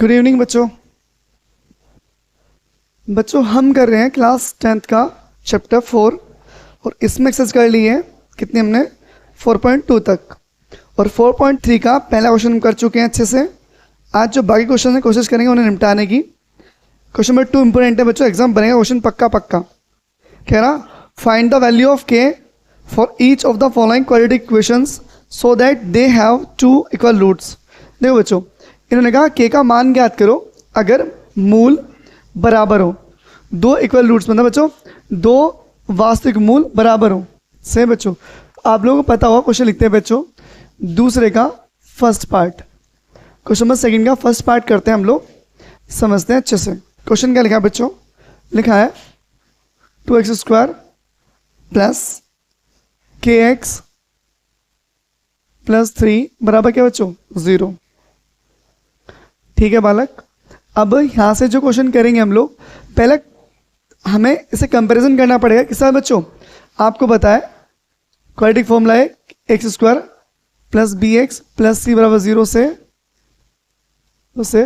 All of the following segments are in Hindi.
गुड इवनिंग बच्चों। बच्चों हम कर रहे हैं क्लास 10th का चैप्टर 4 और इसमें एक्सरसाइज कर ली है कितनी हमने 4.2 तक और 4.3 का पहला क्वेश्चन हम कर चुके हैं अच्छे से। आज जो बाकी क्वेश्चन है कोशिश करेंगे उन्हें निपटाने की। क्वेश्चन नंबर 2 इंपॉर्टेंट है बच्चों, एग्जाम बनेगा क्वेश्चन पक्का पक्का। कह रहा find the value of K for each of the following quadratic equations so that they have two equal roots. देखो बच्चों, इन्होंने कहा के का मान ज्ञात करो अगर मूल बराबर हो, दो इक्वल रूट्स मतलब बच्चों दो वास्तविक मूल बराबर हो। सही बच्चों, आप लोगों को पता होगा क्वेश्चन लिखते हैं बच्चों दूसरे का first part, question number second का फर्स्ट पार्ट करते हैं हम लोग, समझते हैं अच्छे से। क्वेश्चन क्या लिखा है बच्चों, लिखा है 2x² प्लस kx प्लस 3 बराबर क्या बच्चों 0। ठीक है बालक, अब यहाँ से जो क्वेश्चन करेंगे हम लोग, पहले हमें इसे कंपैरिजन करना पड़ेगा किस तरह बच्चों, आपको बताए क्वाड्रेटिक फॉर्मूला है x² plus bx plus c बराबर 0 से उसे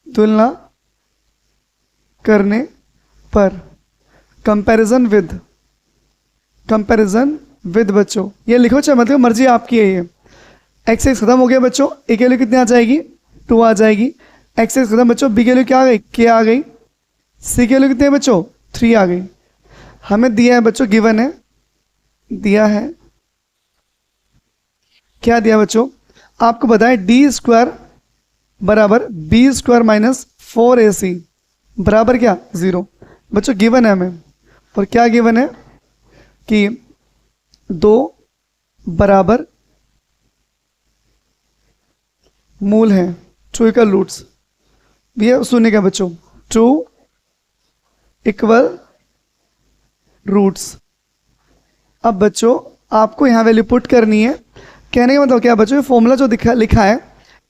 तुलना करने पर कंपैरिजन विद बच्चों ये लिखो चाहे मतलब मर्जी आपकी है। ये x खत्म हो गया बच्चों, a के लिए कितनी आ जाएगी 2 आ जाएगी। x खत्म बच्चों, b के लिए क्या आ गई k आ गई, c के लिए कितने हैं बच्चों 3 आ गई। हमें दिया है बच्चों, गिवन है, दिया है क्या दिया बच्चों, आपको बताएं d² बराबर b² माइनस 4ac बराबर क्या 0। बच्चों गिवन है हमें, और क्या गिवन है कि दो बराबर मूल हैं, ट्रू इक्वल रूट्स। ये सुनने का बच्चों, ट्रू इक्वल रूट्स। अब बच्चों आपको यहां वैल्यू पुट करनी है, कहने का मतलब क्या बच्चों, ये फॉर्मूला जो लिखा है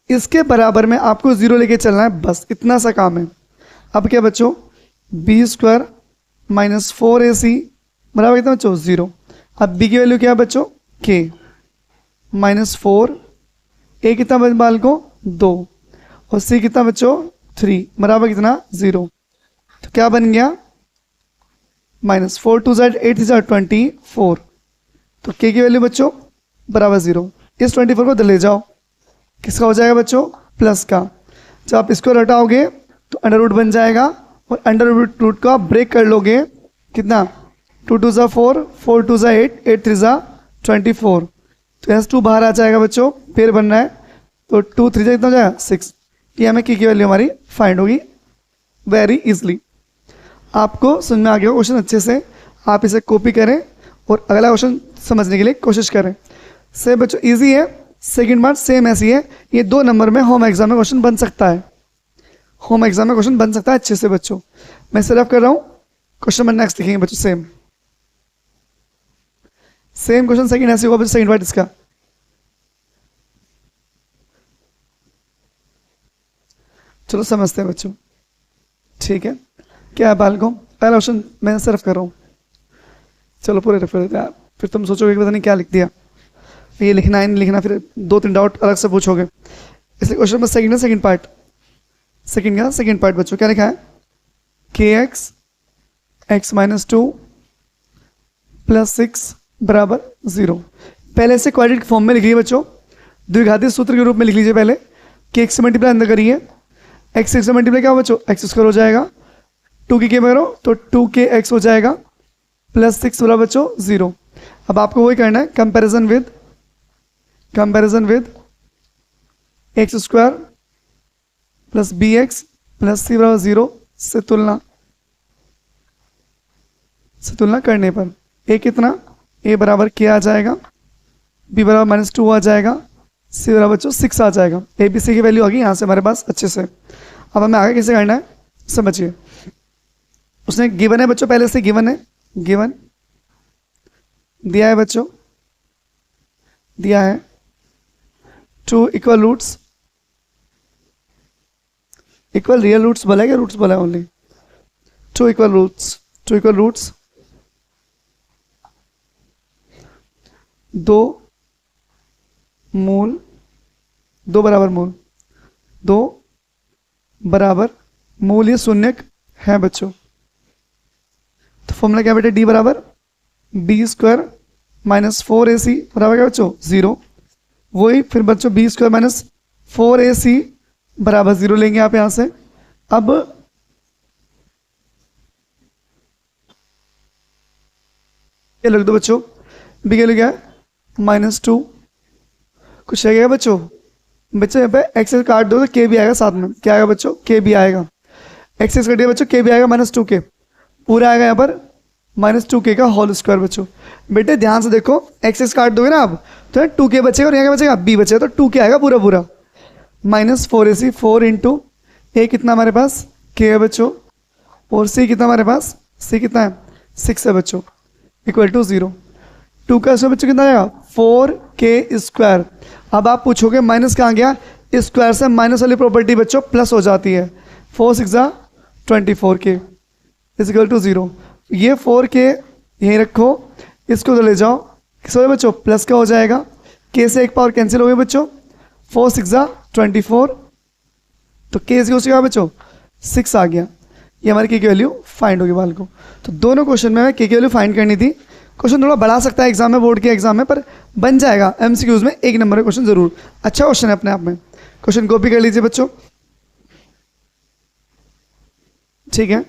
इसके बराबर में आपको 0 लेके चलना है, बस इतना सा काम है। अब क्या बच्चों b² माइनस 4ac बराबर कितना बच्चों 0। अब b की वैल्यू क्या है बच्चों k माइनस 4, a कितना बाल को 2 और c कितना बच्चों 3 बराबर कितना 0। तो क्या बन गया माइनस 4 2 Z 8 3 Z 24। तो k की वैल्यू बच्चों बराबर 0। इस 24 को ले जाओ, किसका हो जाएगा बच्चों प्लस का। जब आप इसको हटाओगे तो अंडर रूट बन जाएगा और अंडर रूट को आप ब्रेक कर लोगे, कितना 2 2 ज़ा 4 4 2 ज़ा 8 8 3 ज़ा 24। तो यहाँ 2 बाहर आ जाएगा बच्चों, फिर बनना है तो 2 3 ज़ा कितना हो जाएगा 6। ये हमें की वैल्यू हमारी फाइंड होगी वेरी इजली। आपको समझ में आ गया क्वेश्चन अच्छे से, आप इसे कॉपी करें और अगला क्वेश्चन समझने के लिए कोशिश करें। से बच्चों इजी है, सेकंड पार्ट सेम ऐसी है, ये 2 नंबर में होम एग्जाम में क्वेश्चन बन सकता है, होम एग्जाम में क्वेश्चन बन सकता है अच्छे से बच्चों। मैं सिर्फ कर रहा हूँ, क्वेश्चन नंबर नेक्स्ट लिखेंगे बच्चों सेम क्वेश्चन सेकंड ऐसे होगा बच्चों, सेकंड पार्ट इसका। चलो समझते हैं बच्चों, ठीक है क्या है बाल को, पहला क्वेश्चन मैं सिर्फ कर रहा हूँ, चलो पूरे रेफर देते हैं, फिर तुम सोचोगे कि पता नहीं क्या लिख दिया, ये लिखना है नहीं लिखना, फिर 2-3 डाउट अलग से पूछोगे। इसलिए क्वेश्चन नंबर सेकंड है, सेकंड पार्ट, सेकंड का सेकंड पार्ट बच्चों क्या लिखा है kx x माइनस 2 प्लस 6 बराबर 0। पहले से क्वाड्रेटिक फॉर्म में लिखिए बच्चों, द्विघाती सूत्र के रूप में लिख लीजिए। पहले के x से मल्टीप्लाई अंदर करिए, x से मल्टीप्लाई क्या हो बच्चों x² हो जाएगा, 2 की के करो तो 2kx हो जाएगा प्लस 6 बराबर बच्चों 0। अब आपको वही करना है comparison with x² plus bx plus c बराबर 0 से तुलना करने पर a कितना, a बराबर क्या आ जाएगा, b बराबर माइनस 2 आ जाएगा, c बराबर बच्चों 6 आ जाएगा। a b c की वैल्यू आ गई यहाँ से हमारे पास अच्छे से। अब हमें आगे कैसे करना है समझिए, उसने गिवन है बच्चों, पहले से गिवन है, गिवन दिया है बच्चों, दिया है 2 equal roots, equal real roots बोला है क्या रूट्स बोला है ओनली, 2 इक्वल रूट्स दो मूल, दो बराबर मूल, दो बराबर मूल्य शून्य है बच्चों। तो फॉर्मूला क्या बेटे, डी बराबर बी स्क्वायर माइनस 4ac बराबर क्या बच्चों 0। वही फिर बच्चों बी स्क्वायर माइनस 4ac बराबर 0 लेंगे आप यहां से। अब क्या लिख दो बच्चों, बी क्या लिख गया -2। कुछ है क्या बच्चों, बच्चों यहाँ पे एक्स काट दो तो के भी आएगा साथ में, क्या आएगा बच्चों के भी आएगा। एक्स कटिए बच्चों के भी आएगा -2k, पूरा आएगा यहाँ पर -2k का होल स्क्वायर। बच्चों बेटे ध्यान से देखो, एक्स काट दोगे ना आप तो 2k बचेगा और यहाँ क्या बचेगा b बचेगा, तो 2k आएगा पूरा पूरा। -4ac 4 इंटू ए कितना हमारे पास k है बच्चों, और c कितना हमारे पास, c कितना है 6 है बच्चों, इक्वल टू 0। 2 का स्क्वायर बच्चों कितना आएगा 4k स्क्वायर। अब आप पूछोगे माइनस कहाँ गया, स्क्वायर से माइनस वाली प्रॉपर्टी बच्चों प्लस हो जाती है। 4 6 24k इज इक्वल टू 0। ये 4k यहीं रखो, इसको तो ले जाओ, किस हो बच्चों प्लस का हो जाएगा, k से एक पावर कैंसिल हो गई बच्चों, 4 6 24, तो k इज इक्वल बच्चों 6 आ गया। ये हमारी k की वैल्यू फाइंड होगी बाल को। तो दोनों क्वेश्चन में हमें k की वैल्यू फाइंड करनी थी। क्वेश्चन थोड़ा बढ़ा सकता है एग्जाम में, बोर्ड के एग्जाम में, पर बन जाएगा एमसीक्यूज में 1 नंबर का क्वेश्चन जरूर। अच्छा क्वेश्चन है अपने आप में, क्वेश्चन कॉपी कर लीजिए बच्चों, ठीक है।